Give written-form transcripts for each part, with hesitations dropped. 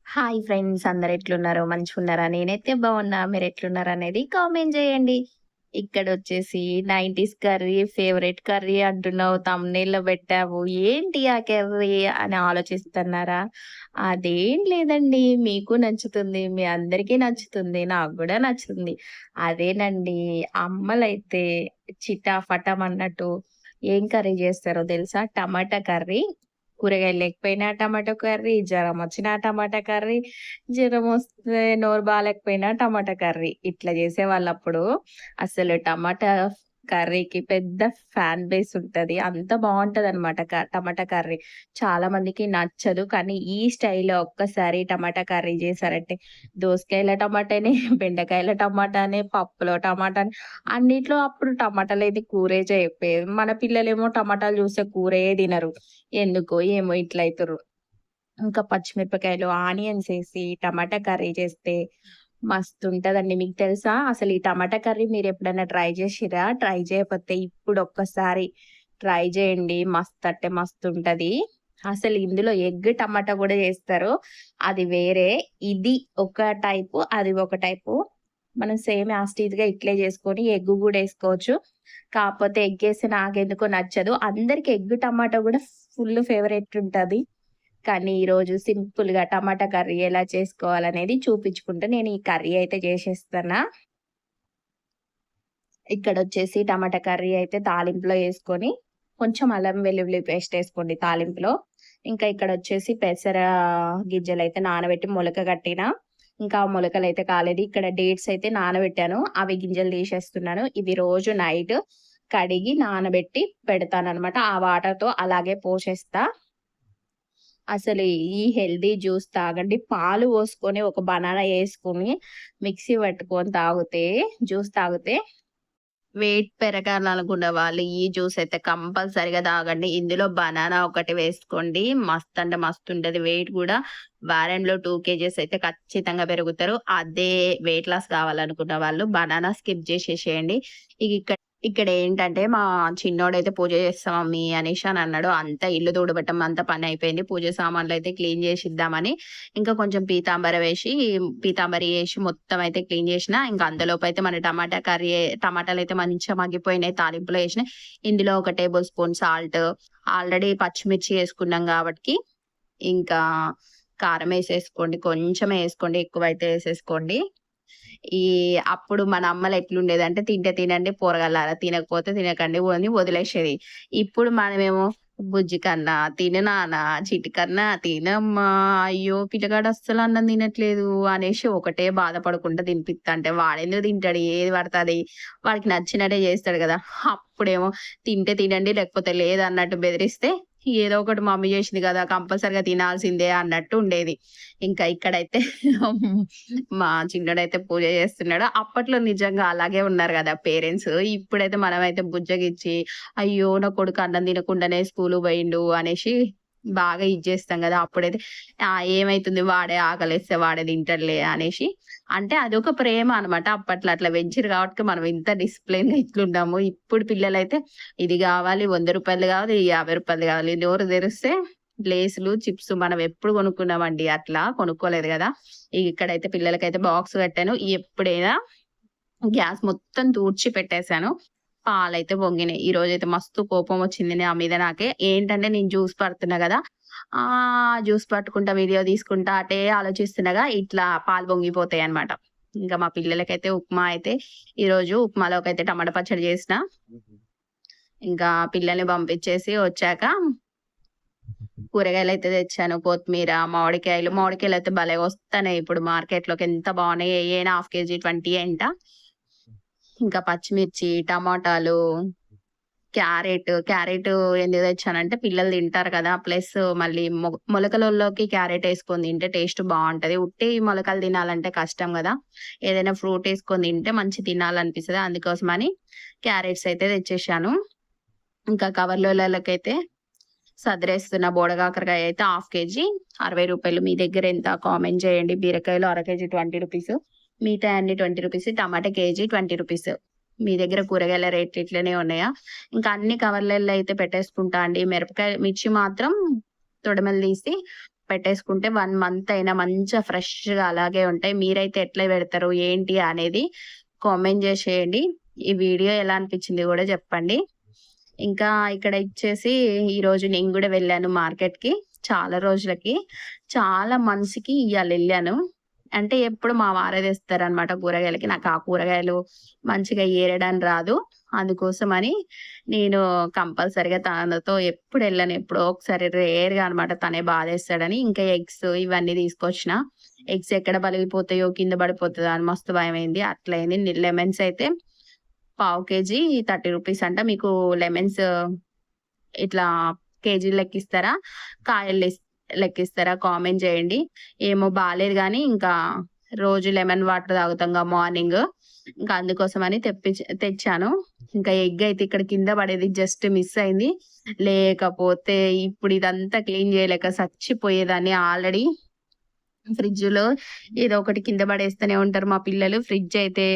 Hi friends, అందరు ఎట్లున్నారు? మంచిగున్నారా? నేనైతే బాగున్నా. మీరెట్లున్నారనేది కామెంట్ జేయండి. ఇక్కడొచ్చేసి 90స్ కర్రీ, ఫేవరెట్ కర్రీ అంటున్నావు. థంబ్‌నెయిల్‌లో పెట్టావు. ఏంటి ఆ కర్రీ అని ఆలోచిస్తున్నారా? అదేం లేదండి. మీకు నచ్చుతుంది. మీ అందరికీ నచ్చుతుంది. నాకు గూడా నచ్చుతుంది. అదేనండి. అమ్మలైతే చిటాఫటమన్నట్టు ఏం కర్రీ జేస్తారో తెలుసా? టమాటా కర్రీ. కూరగాయలు లేకపోయినా టమాటో కర్రీ, జరమొచ్చినా టమాటా కర్రీ, జ్వరమొస్తే నోరు బాలేకపోయినా టమాటా కర్రీ. ఇట్లా జేసేవాళ్ళప్పుడు. అసలు టమాటా కర్రీకి పెద్ద ఫ్యాన్ బేస్ ఉంటది. అంత బావుంటదనమాట టమాటా కర్రీ. చాలా మందికి నచ్చదు. కానీ ఈ స్టైల్‌లో ఒక్కసారి టమాటా కర్రీ జేశారంటే దోసకాయల టమాటానే, బెండకాయల టమాటానే, పప్పులో టమాటానే అన్నిట్లో అప్పుడు టమాటా లేని కూరే చేయకపోయేది. మన పిల్లలేమో టమాటాలు జూస్తే కూరే తినరు. ఎందుకో ఏమో ఇట్లయితుర్రు. ఇంకా పచ్చిమిరపకాయలు, ఆనియన్స్ ఏసి టమాటా కర్రీ చేస్తే మస్తుంటదండి. మీకు తెలుసా? అసలు ఈ టమాటా కర్రీ మీరెప్పుడైనా ట్రై జేషిర్రా? ట్రై చేయకపోతే ఇప్పుడొక్కసారి ట్రై జేయండి. మస్త్ మస్తుంటది. అసలు ఇందులో ఎగ్ టమాటా గూడా చేస్తారు. అది వేరే. ఇది ఒక టైపు, అది ఒక టైపు. మనం సేమ్ యాజ్ టీజ్‌గా ఇట్లే చేసుకొని ఎగ్ గూడా ఏసుకోవచ్చు. కాకపోతే ఎగ్గేస్తే నాకెందుకో నచ్చదు. అందరికి ఎగ్ టమాటా గూడా ఫుల్ ఫేవరెట్ ఉంటది. కానీ ఈరోజు సింపుల్‌గా టమాటా కర్రీ ఎలా చేసుకోవాలనేది చూపించుకుంటూ నేను ఈ కర్రీ అయితే చేసేస్తన్నా. ఇక్కడొచ్చేసి టమాటా కర్రీ అయితే తాలింపులో యేసుకొని, కొంచెం అల్లం వెల్లుల్లి పేస్ట్ ఏసుకోండి తాలింపులో. ఇంకా ఇక్కడొచ్చేసి పెసర గింజలైతే నానబెట్టి మొలకగట్టిన. ఇంకా మొలకలైతే కాలేదు. ఇక్కడ డేట్స్ అయితే నానబెట్టాను. అవి గింజలు తీసేస్తున్నాను. ఇవి రోజు నైట్ కడిగి నానబెట్టి పెడతాననమాట. ఆ వాటర్‌తో అలాగే పోషేస్తా. అసలు ఈ హెల్తీ జ్యూస్ తాగండి. పాలు పోసుకొని ఒక బనానా యేసుకొని మిక్సీ పట్టుకొని జ్యూస్ తాగితే వెయిట్ పెరగాలనుకున్న వాళ్ళు ఈ జ్యూస్ అయితే కంపల్సరీగా తాగండి. ఇందులో బనానా ఒకటి వేసుకోండి. మస్త్ అంటే మస్తుంటది. వెయిట్ గూడా వారంలో 2 కేజెస్ అయితే ఖచ్చితంగా పెరుగుతారు. అదే వెయిట్ లాస్ కావాలనుకున్న వాళ్ళు బనానా స్కిప్ చేసేసేయండి. ఇక ఇక్కడేంటంటే మా చిన్నోడైతే పూజ చేస్తా మమ్మీ అనేసి అని అన్నాడు. అంతా ఇల్లు తుడవటం అంతా పనయిపోయింది. పూజ సామాన్లయితే క్లీన్ చేసిద్దామని ఇంకా కొంచెం పీతాంబరి ఏసి మొత్తం అయితే క్లీన్ చేసిన. ఇంకా అంతలోపైతే మన టమాటాలయితే మంచిగా మగ్గిపోయినాయి. తాలింపులో ఏసినాయి. ఇందులో ఒక టేబుల్ స్పూన్ సాల్ట్, ఆల్రెడీ పచ్చిమిర్చి ఏసుకున్నాం గాబట్టికి ఇంకా కారమేసేసుకోండి. కొంచెమే ఏసుకోండి. ఎక్కువైతే ఏసేసుకోండి. ఈ అప్పుడు మన అమ్మలు ఎట్లుండేదంటే తింటే తినండి పోరగాల్లారా, తినకపోతే తినకండి అని వదిలేసేది. ఇప్పుడు మనమేమో బుజ్జి కన్నా, తిను నాన్న, చిట్టి కన్నా తినమ్మా, అయ్యో! పిల్లగాడు అస్సలు అన్నం తినట్లేదు అనేసి ఒకటే బాధపడుకుంటా తినిపిత్తంటే వాడెందుకు తింటాడు ఏది పడితే అది వాడికి నచ్చినట్టే చేస్తాడు గదా! అప్పుడేమో తింటే తినండి లేకపోతే లేదన్నట్టు బెదిరిస్తే ఏదో ఒకటి మమ్మీ చేసింది గదా! కంపల్సరీగా తినాల్సిందే అన్నట్టు ఉండేది. ఇంకా ఇక్కడైతే మా చిన్నోడైతే పూజ చేస్తున్నాడు. అప్పట్లో నిజంగా అలాగే ఉన్నారు గదా పేరెంట్స్. ఇప్పుడైతే మనమైతే బుజ్జగిచ్చి, అయ్యో! నా కొడుకు అన్నం తినకుండానే స్కూలుకి పోయిండు అనేసి బాగా ఇది చేస్తాం గదా! అప్పుడైతే ఏమైతుంది వాడే ఆకలేస్తే వాడే తింటాడులే అనేసి అంటే అదొక ప్రేమ అన్నమాట. అప్పట్లో అట్లా పెంచిర్రు కాబట్టి మనం ఇంత డిసిప్లిన్‌గా ఇట్లున్నాము. ఇప్పుడు పిల్లలైతే ఇది గావాలి, రూ. 100 కావాలి, రూ. 50 కావాలి. నోరు తెరిస్తే లేసులు, చిప్స్ మనం ఎప్పుడు కొనుక్కున్నామండి అట్లా కొనుక్కోలేదు గదా! ఇక్కడైతే పిల్లలకైతే బాక్స్ కట్టాను. ఎప్పుడైనా గ్యాస్ మొత్తం తూడ్చి పెట్టేసాను. పాలైతే పొంగినాయి. ఈరోజైతే మస్తు కోపం వచ్చింది నా మీద నాకే. ఏంటంటే నేను జ్యూస్ పడుతున్నా గదా! జ్యూస్ పట్టుకుంటా, వీడియో తీసుకుంటా అటే ఆలోచిస్తుండగా ఇట్లా పాలు పొంగిపోతాయన్నమాట. ఇంకా మా పిల్లలకైతే ఉప్మా అయితే ఈరోజు ఉప్మాలోకైతే టమాటా పచ్చడి చేసిన. ఇంకా పిల్లల్ని పంపించేసి వచ్చాక కూరగాయలైతే తెచ్చాను. కొత్తిమీర, మామిడికాయలయితే భలే వస్తున్నాయి ఇప్పుడు మార్కెట్‌లోకి ఎంత బాగున్నాయి. ఏయైనా హాఫ్ కేజీ 20 అంట. ఇంకా పచ్చిమిర్చి, టమాటాలు, క్యారెట్ ఎందుకు తెచ్చానంటే పిల్లలు తింటారు కదా! ప్లస్ మళ్ళీ మొలకలలోకి క్యారెటేసుకొని తింటే టేస్ట్ బావుంటది. ఉట్టి మొలకలు తినాలంటే కష్టం గదా! ఏదైనా ఫ్రూట్ ఏసుకొని తింటే మంచి తినాలనిపిస్తది. అందుకోసమని క్యారెట్స్ అయితే తెచ్చేశాను. ఇంకా కవర్‌లలోకైతే సదిరేస్తున్న బోడకాకరకాయ అయితే హాఫ్ కేజీ రూ. 60. మీ దగ్గరెంత కామెంట్ చేయండి. బీరకాయలు అర కేజీ రూ. 20. మిగతాయన్ని రూ. 20. టమాటా కేజీ రూ. 20. మీ దగ్గర కూరగాయల రేట్లు ఇట్లనే ఉన్నాయా? ఇంకా అన్ని కవర్‌లలో అయితే పెట్టేసుకుంటా అండి. మిర్చి మాత్రం తొడిమలు తీసి పెట్టేసుకుంటే 1 మంత్ అయినా మంచిగా ఫ్రెష్‌గా అలాగే ఉంటాయి. మీరైతే ఎట్లా పెడతారు? ఏంటి అనేది కామెంట్ చేసేయండి. ఈ వీడియో ఎలా అనిపించింది గూడా చెప్పండి. ఇంకా ఇక్కడ ఇచ్చేసి ఈరోజు నేను గూడా వెళ్ళాను మార్కెట్‌కి. చాలా రోజులకి. చాలా మంత్స్‌కి ఇయ్యాలెళ్ళాను. అంటే ఎప్పుడు మా వారే తెస్తారనమాట కూరగాయలకి. నాకు ఆ కూరగాయలు మంచిగా ఏరడం రాదు. అందుకోసమని నేను కంపల్సరీగా తనతో ఎప్పుడెళ్ళను. ఎప్పుడో ఒకసారి రేర్‌గా అనమాట తనే బాధేస్తాడని. ఇంకా ఎగ్స్ ఇవన్నీ తీసుకొచ్చిన. ఎగ్స్ ఎక్కడ పలిగిపోతాయో, కింద పడిపోతదా అని మస్తు భయమైంది. అట్లయింది. లెమన్స్ అయితే పావు కేజీ రూ. 30 అంట. మీకు లెమన్స్ ఇట్లా కేజీలు లెక్కిస్తారా? కాయలు లెక్కిస్తారా? కామెంట్ చేయండి. ఏమో బాలేదు గానీ, ఇంకా రోజు లెమన్ వాటర్ తాగుతాంగా మార్నింగ్. ఇంకా అందుకోసమని తెచ్చాను. ఇంకా ఎగ్ అయితే ఇక్కడ కింద పడేది జస్ట్ మిస్ అయింది. లేకపోతే ఇప్పుడు ఇదంతా క్లీన్ చేయలేక సచ్చిపోయేదాన్ని ఆల్రెడీ. ఫ్రిడ్జ్‌లో ఏదో ఒకటి కింద పడేస్తూనే ఉంటారు మా పిల్లలు. ఫ్రిడ్జ్ అయితే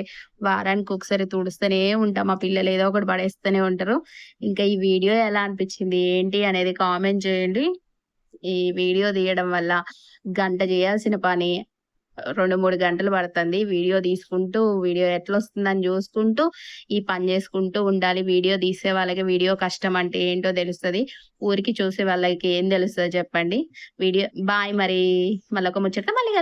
వారానికొకసారి తుడుస్తూనే ఉంటా. మా పిల్లలు ఏదో ఒకటి పడేస్తూనే ఉంటారు. ఇంకా ఈ వీడియో ఎలా అనిపించింది? ఏంటి అనేది కామెంట్ చేయండి. ఈ వీడియో తీయడం వల్ల గంట చేయాల్సిన పని 2, 3 గంటలు పడతంది. వీడియో తీసుకుంటూ, వీడియో ఎట్లొస్తుందని జూసుకుంటూ, ఈ పని జేసుకుంటూ ఉండాలి. వీడియో తీసే వాళ్ళకి వీడియో కష్టం అంటే ఏంటో తెలుస్తది. ఊరికే చూసే వాళ్ళకి ఏం తెలుస్తది చెప్పండి. బాయ్ మరి. మళ్ళొక ముచ్చట మళ్ళీ